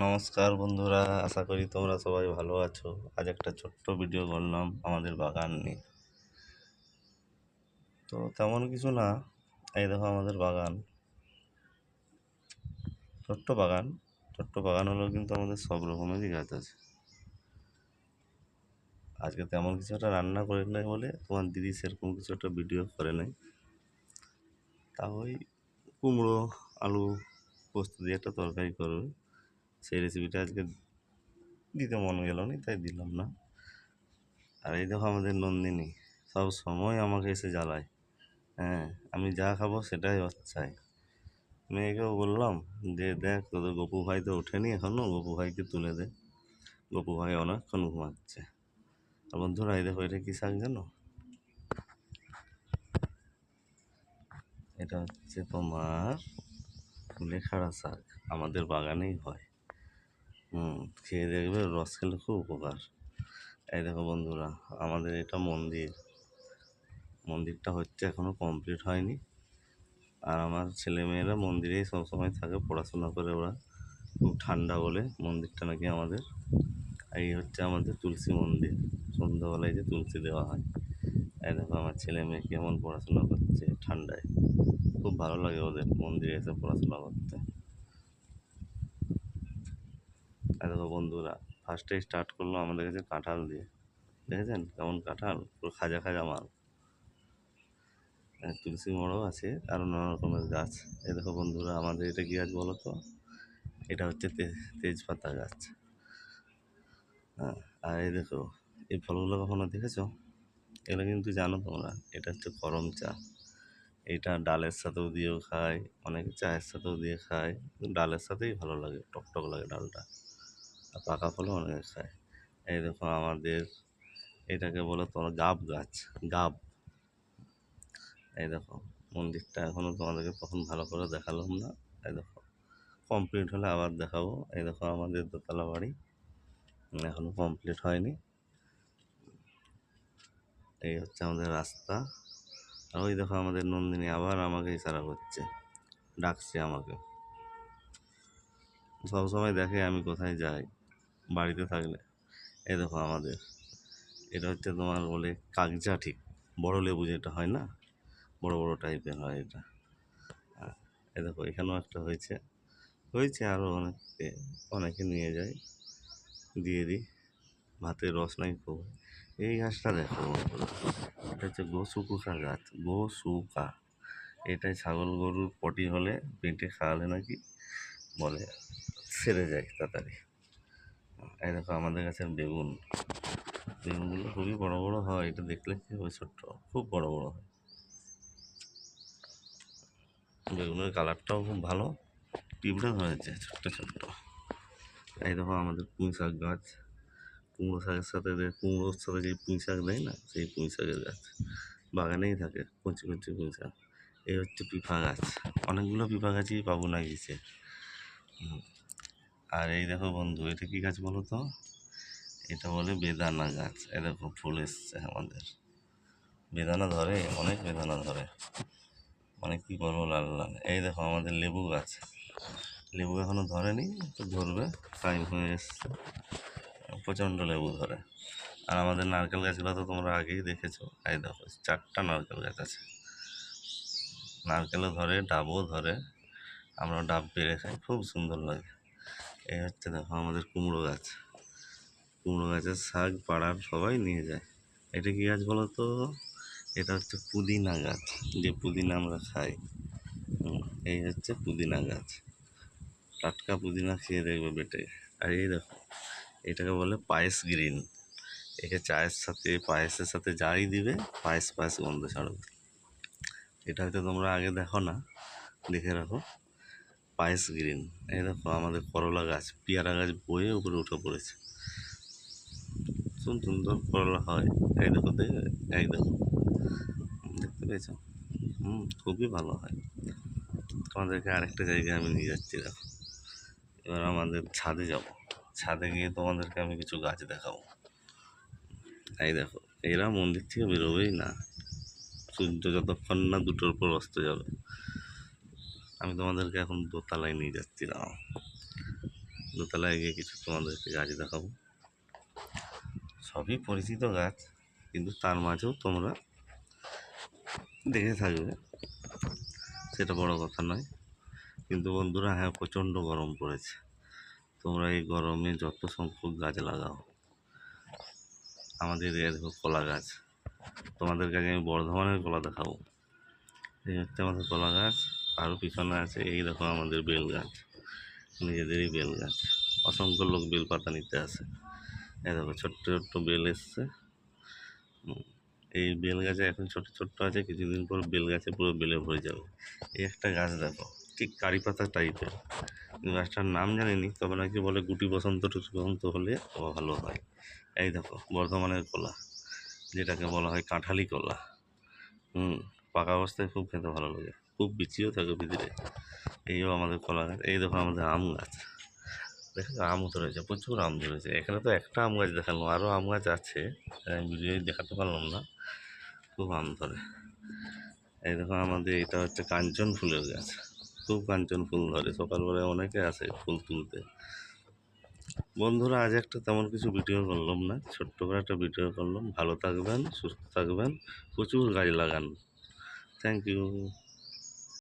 নমস্কার বন্ধুরা, আশা করি তোমরা সবাই ভালো আছো। আজ একটা ছোট্ট ভিডিও করলাম আমাদের বাগান নিয়ে। তো তেমন কিছু না, এই দেখো আমাদের বাগান, ছোট্ট বাগান। ছোট্ট বাগান হলেও কিন্তু আমাদের সব রকমেরই গাছ আছে। আজকে তেমন কিছু একটা রান্না করে নাই বলে তোমার দিদি সেরকম কিছু একটা ভিডিও করে নাই। তা ওই কুমড়ো আলু পোস্ত দিয়ে একটা তরকারি করবে, সেই রেসিপিটা আজকে দিতে মন গেল না, তাই দিলাম না। আর এই দেখো আমাদের নন্দিনী সব সময় আমাকে এসে জ্বালায়। হ্যাঁ, আমি যা খাবো সেটাই ওর চাই। মেয়েকেও বললাম যে দেখ, তোদের গপু ভাই তো ওঠেনি এখনো, গপু ভাইকে তুলে দে, গপু ভাই অনেকক্ষণ ঘুমাচ্ছে। আর বন্ধুরা, এই দেখো এটা কি শাক জানো? এটা হচ্ছে তোমার কুলেখাড়া শাক, আমাদের বাগানেই হয়। খেয়ে দেখবে, রস খেলে খুব উপকার। এই দেখো বন্ধুরা, আমাদের এটা মন্দিরটা হচ্ছে, এখনো কমপ্লিট হয়নি। আর আমার ছেলেমেয়েরা মন্দিরেই সবসময় থাকে, পড়াশোনা করে ওরা। খুব ঠান্ডা বলে মন্দিরটা নাকি আমাদের। এই হচ্ছে আমাদের তুলসী মন্দির, সন্ধ্যাবেলায় যে তুলসী দেওয়া হয়। এই দেখো আমার ছেলে মেয়ে কেমন পড়াশোনা করছে ঠান্ডায়, খুব ভালো লাগে ওদের মন্দিরে এসে পড়াশোনা করতে। এই দেখো বন্ধুরা, ফার্স্টে স্টার্ট করলো আমাদের কাছে কাঁঠাল দিয়ে। দেখেছেন কেমন কাঁঠাল, পুরো খাজা খাজা মাল। তুলসী মোড়ও আছে, আরও নানা রকমের গাছ। এই দেখো বন্ধুরা, আমাদের এটা কী গাছ বলো তো? এটা হচ্ছে তেজপাতা গাছ। হ্যাঁ, আর এই দেখো, এই ফলগুলো কখনো দেখেছো? এগুলো কিন্তু জানো তোমরা, এটা হচ্ছে করম চা। এইটা ডালের সাথেও দিয়েও খায়, অনেকে চায়ের সাথেও দিয়ে খায়, কিন্তু ডালের সাথেই ভালো লাগে, টকটক লাগে ডালটা। আর পাকা ফলও অনেকে খায়। এই দেখো আমাদের এটাকে বলে তোমার গাব গাছ, গাব। এই দেখো মন্দিরটা এখনও তোমাদেরকে তখন ভালো করে দেখালাম না। এই দেখো কমপ্লিট হলে আবার দেখাবো। এই দেখো আমাদের দোতলা বাড়ি, এখনও কমপ্লিট হয়নি। এই হচ্ছে আমাদের রাস্তা। আর ওই দেখো আমাদের নন্দিনী আবার আমাকে ইশারা করছে, ডাকছে আমাকে। সবসময় দেখে আমি কোথায় যাই বাড়িতে থাকলে। এই দেখো আমাদের এটা হচ্ছে তোমার বলে কাগজা, ঠিক বড় লেবু যেটা হয় না, বড় বড় টাইপের হয় এটা। এই দেখো এখানেও একটা হয়েছে, আরও অনেকে নিয়ে যায়, দিয়ে দিই। ভাতের রস নাই খুব। এই গাছটা দেখো বন্ধুরা, এটা হচ্ছে গোসুকুসা গাছ, গোসুকা। এটাই ছাগল গরুর পটি হলে পেটে খাওয়ালে নাকি বলে সেরে যায় তাড়াতাড়ি। এই দেখো আমাদের গাছের বেগুনগুলো খুবই বড় বড় হয়, এটা দেখলে কি হবে, ছোট্ট খুব বড় বড় হয়। বেগুনের কালারটাও খুব ভালো, টিপড়ে হয়েছে ছোট্ট ছোট্ট। এই দেখো আমাদের পুঁই শাক গাছ, কুমড়োর সাথে যে পুঁই শাক দেয় না, সেই পুঁই শাকের গাছ বাগানেই থাকে, কচি কচি পুঁই শাক। এই হচ্ছে পিফা গাছ, অনেকগুলো পিফা গাছই পাবো না গেছে। আর এই দেখো বন্ধু, এটা কি গাছ বলো তো? এটা বলে বেদানা গাছ। এই দেখো ফুল এসছে আমাদের, বেদানা ধরে, অনেক বেদানা ধরে, মানে কি করবো, লাল লাল। এই দেখো আমাদের লেবু গাছ, লেবু এখনো ধরেনি, তো ধরবে, টাইম হয়ে এসছে, প্রচণ্ড লেবু ধরে। আর আমাদের নারকেল গাছগুলো তো তোমরা আগেই দেখেছো। এই দেখো 4টা নারকেল গাছ আছে, নারকেলও ধরে, ডাবও ধরে, আমরা ডাব পেড়ে খাই, খুব সুন্দর লাগে। এই হচ্ছে দেখো আমাদের কুমড়ো গাছ, কুমড়ো গাছের শাক পাড়ার সবাই নিয়ে যায়। এটা কি গাছ বলো তো? এটা হচ্ছে পুদিনা গাছ, যে পুদিনা আমরা খাই। এই হচ্ছে পুদিনা গাছ, টাটকা পুদিনা খেয়ে দেখবে বেটে। আর এই দেখো, এটাকে বলে পায়েস গ্রিন। একে চায়ের সাথে, পায়েসের সাথে যাই দিবে, পায়েস পায়েস গন্ধ ছাড়বে। এটা হয়তো তোমরা আগে দেখো না, দেখে রাখো, পায়েস গ্রিন। এই দেখো আমাদের করলা গাছ, পেয়ারা গাছ বয়ে উপরে উঠে পড়েছে, সুন্দর করলা হয়। এই দেখো, এই দেখো, দেখতে পেয়েছ? খুবই ভালো হয়। তোমাদেরকে আরেকটা জায়গায় আমি নিয়ে যাচ্ছি, দেখো। এবার আমাদের ছাদে যাব, ছাদে গিয়ে তোমাদেরকে আমি কিছু গাছ দেখাবো। এই দেখো, এরা মন্দির থেকে বেরোবেই না সূর্য যতক্ষণ না 2টোর পর অস্ত যাবে। আমি তোমাদেরকে এখন দোতলায় নিয়ে যাচ্ছি, দাঁড়াও। দোতলায় গিয়ে কিছু তোমাদেরকে গাছ দেখাবো। সবই পরিচিত গাছ, কিন্তু তার মাঝেও তোমরা দেখে থাকবে, সেটা বড় কথা নয়। কিন্তু বন্ধুরা, হ্যাঁ, প্রচণ্ড গরম পড়েছে। তোমরা এই গরমে যত সংখ্যক গাছ লাগাও। আমাদের এর কলা গাছ, তোমাদেরকে আগে আমি বর্ধমানের কলা দেখাবো। এই হচ্ছে আমাদের কলা গাছ, আরও পিছনে আছে এই দেখো আমাদের বেল গাছ, নিজেদেরই বেল গাছ। অসংখ্য লোক বেল পাতা নিতে আসে। এই দেখো ছোট্ট ছোট্ট বেল এসছে। এই বেল গাছে এখন ছোট ছোট্ট আছে, কিছুদিন পর বেল গাছে পুরো বেলে ভরে যাবে। এই একটা গাছ দেখো, ঠিক কারি পাতা টাইপের, গাছটার নাম জানিনি, তবে নাকি বলে গুটি বসন্ত টুটি বসন্ত হলে ভালো হয়। এই দেখো বর্ধমানের কলা, যেটাকে বলা হয় কাঁঠালি কলা। পাকা অবস্থায় খুব খেতে ভালো লাগে, খুব বিচিও থাকে ভিতরে। এইও আমাদের কলা গাছ। এই দেখো আমাদের আম গাছ, দেখো আম ধরেছে, প্রচুর আম ধরেছে। এখানে তো একটা আম গাছ দেখালাম, আরও আম গাছ আছে, আমি ভিডিও দেখাতে পারলাম না, খুব আম ধরে। এই দেখো আমাদের এটা হচ্ছে কাঞ্চন ফুলের গাছ, খুব কাঞ্চন ফুল ধরে, সকালবেলায় অনেকে আসে ফুল তুলতে। বন্ধুরা, আজ একটা তেমন কিছু ভিডিও করলাম না, ছোট্ট করে একটা ভিডিও করলাম। ভালো থাকবেন, সুস্থ থাকবেন, প্রচুর গাছ লাগান। Thank you.